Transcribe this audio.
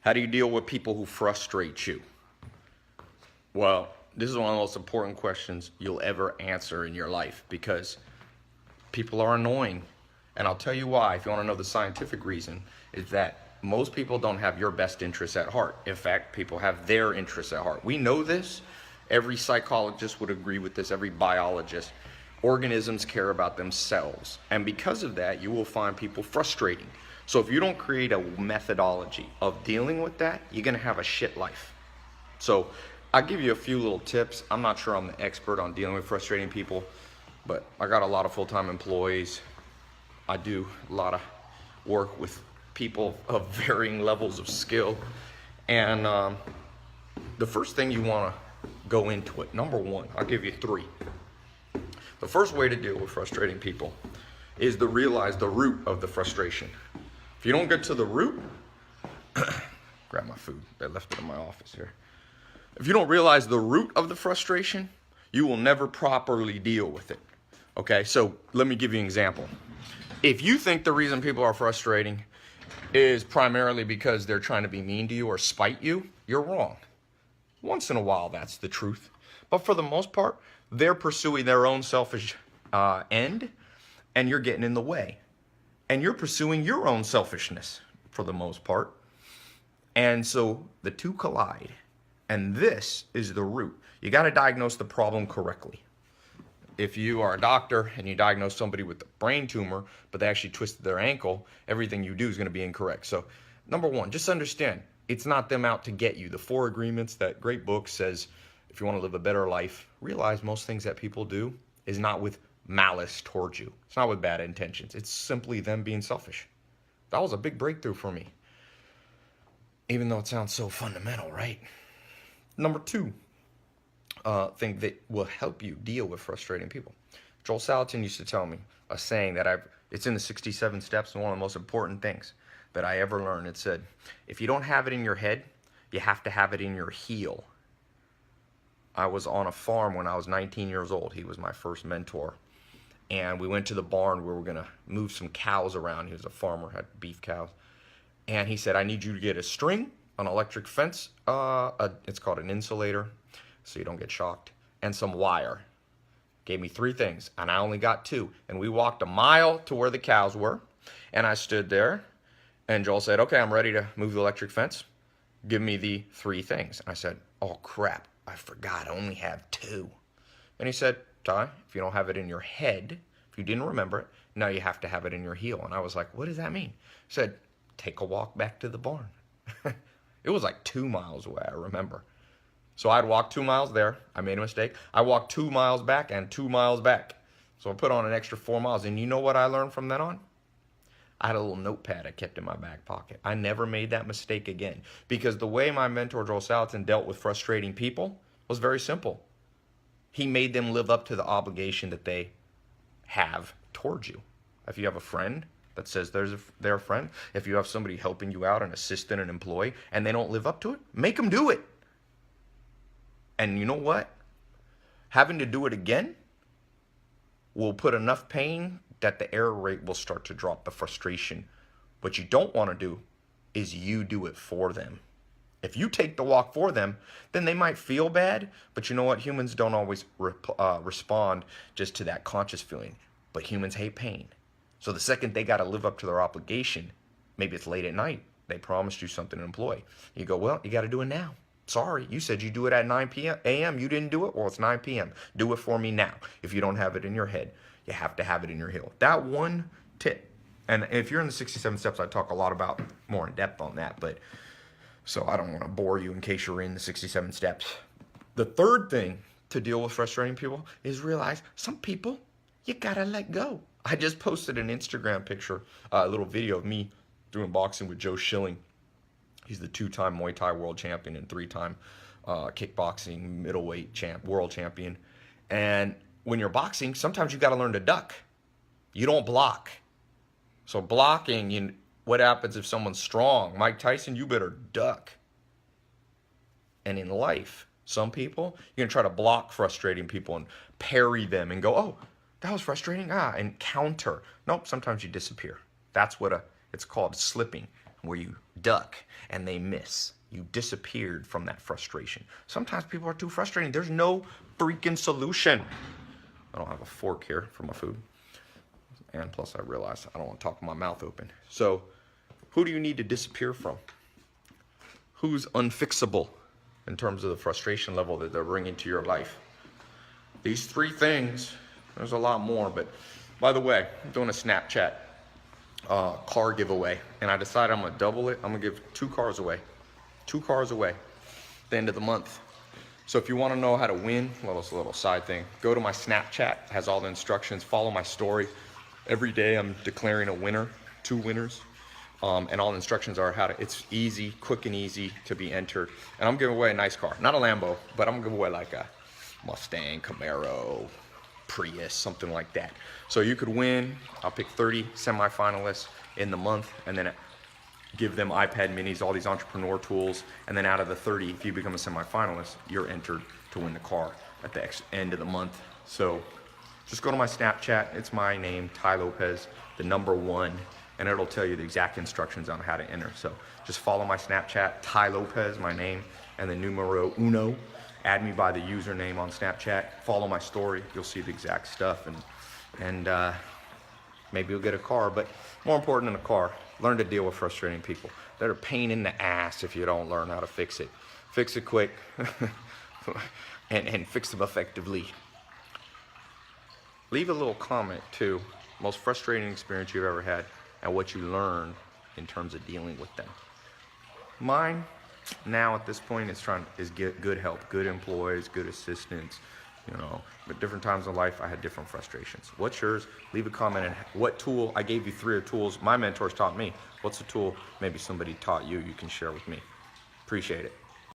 How do you deal with people who frustrate you? Well, this is one of the most important questions you'll ever answer in your life because people are annoying. And I'll tell you why, if you want to know the scientific reason, is that most people don't have your best interests at heart. In fact, people have their interests at heart. We know this. Every psychologist would agree with this, every biologist. Organisms care about themselves. And because of that, you will find people frustrating. So if you don't create a methodology of dealing with that, you're going to have a shit life. So I'll give you a few little tips. I'm not sure I'm the expert on dealing with frustrating people, but I got a lot of full-time employees. I do a lot of work with people of varying levels of skill. And the first thing you want to go into it, number one, I'll give you three. The first way to deal with frustrating people is to realize the root of the frustration. If you don't get to the root, grab my food. I left it in my office here. If you don't realize the root of the frustration, you will never properly deal with it. Okay, so let me give you an example. If you think the reason people are frustrating is primarily because they're trying to be mean to you or spite you, you're wrong. Once in a while, that's the truth. But for the most part, they're pursuing their own selfish end, and you're getting in the way. And you're pursuing your own selfishness for the most part. And so the two collide. And this is the root. You got to diagnose the problem correctly. If you are a doctor and you diagnose somebody with a brain tumor, but they actually twisted their ankle, everything you do is going to be incorrect. So number one, just understand, it's not them out to get you. The 4 Agreements, that great book, says if you want to live a better life, realize most things that people do is not with malice towards you. It's not with bad intentions. It's simply them being selfish. That was a big breakthrough for me. Even though it sounds so fundamental, right? Number two, thing that will help you deal with frustrating people. Joel Salatin used to tell me a saying that it's in the 67 steps, and one of the most important things that I ever learned. It said, if you don't have it in your head, you have to have it in your heel. I was on a farm when I was 19 years old. He was my first mentor. And we went to the barn where we were going to move some cows around. He was a farmer, had beef cows. And he said, I need you to get a string, an electric fence, it's called an insulator, so you don't get shocked, and some wire. Gave me 3 things, and I only got 2. And we walked a mile to where the cows were, and I stood there, and Joel said, okay, I'm ready to move the electric fence. Give me the 3 things. And I said, oh crap, I forgot, I only have 2. And he said, Tai, if you don't have it in your head, if you didn't remember it, now you have to have it in your heel. And I was like, what does that mean? He said, take a walk back to the barn. It was like 2 miles away, I remember. So I'd walk 2 miles there. I made a mistake. I walked 2 miles back and 2 miles back. So I put on an extra 4 miles. And you know what I learned from then on? I had a little notepad I kept in my back pocket. I never made that mistake again. Because the way my mentor, Joel Salatin, dealt with frustrating people was very simple. He made them live up to the obligation that they have towards you. If you have a friend that says they're a friend, if you have somebody helping you out, an assistant, an employee, and they don't live up to it, make them do it. And you know what? Having to do it again will put enough pain that the error rate will start to drop, the frustration. What you don't want to do is you do it for them. If you take the walk for them, then they might feel bad, but you know what? Humans don't always respond just to that conscious feeling, but humans hate pain. So the second they got to live up to their obligation, maybe it's late at night, they promised you something, an employee. You go, well, you got to do it now. Sorry, you said you do it at 9 a.m. You didn't do it? Well, it's 9 p.m. Do it for me now. If you don't have it in your head, you have to have it in your heel. That one tip. And if you're in the 67 steps, I talk a lot about more in depth on that. But so I don't want to bore you in case you're in the 67 steps. The third thing to deal with frustrating people is realize some people you got to let go. I just posted an Instagram picture, a little video of me doing boxing with Joe Schilling. He's the 2-time Muay Thai world champion and 3-time kickboxing middleweight world champion. And when you're boxing, sometimes you got to learn to duck. You don't block. So blocking, what happens if someone's strong? Mike Tyson, you better duck. And in life, some people, you're going to try to block frustrating people and parry them and go, oh, that was frustrating, and counter. Nope, sometimes you disappear. That's what it's called, slipping. where you duck and they miss. You disappeared from that frustration. Sometimes people are too frustrating. There's no freaking solution. I don't have a fork here for my food. And plus I realize I don't want to talk with my mouth open. So who do you need to disappear from? Who's unfixable in terms of the frustration level that they're bringing to your life? These 3 things, there's a lot more, but by the way, I'm doing a Snapchat car giveaway, and I decided I'm gonna double it. I'm gonna give 2 cars away. 2 cars away at the end of the month. So if you wanna know how to win, little side thing, go to my Snapchat, it has all the instructions, follow my story. Every day I'm declaring a winner, 2 winners. And all the instructions are it's easy, quick and easy to be entered. And I'm giving away a nice car, not a Lambo, but I'm gonna give away like a Mustang, Camaro, Prius, something like that. So you could win. I'll pick 30 semifinalists in the month and then give them iPad minis, all these entrepreneur tools. And then out of the 30, if you become a semifinalist, you're entered to win the car at the end of the month. So just go to my Snapchat. It's my name, Tai Lopez, the number 1, and it'll tell you the exact instructions on how to enter. So just follow my Snapchat, Tai Lopez, my name, and the numero uno. Add me by the username on Snapchat. Follow my story. You'll see the exact stuff, and maybe you'll get a car. But more important than a car, learn to deal with frustrating people. They're a pain in the ass if you don't learn how to fix it. Fix it quick and fix them effectively. Leave a little comment too. Most frustrating experience you've ever had and what you learned in terms of dealing with them. Mine now at this point is get good help, good employees, good assistants, but different times in life I had different frustrations. What's yours? Leave a comment on what tool. I gave you 3 tools my mentors taught me. What's a tool maybe somebody taught you can share with me? Appreciate it.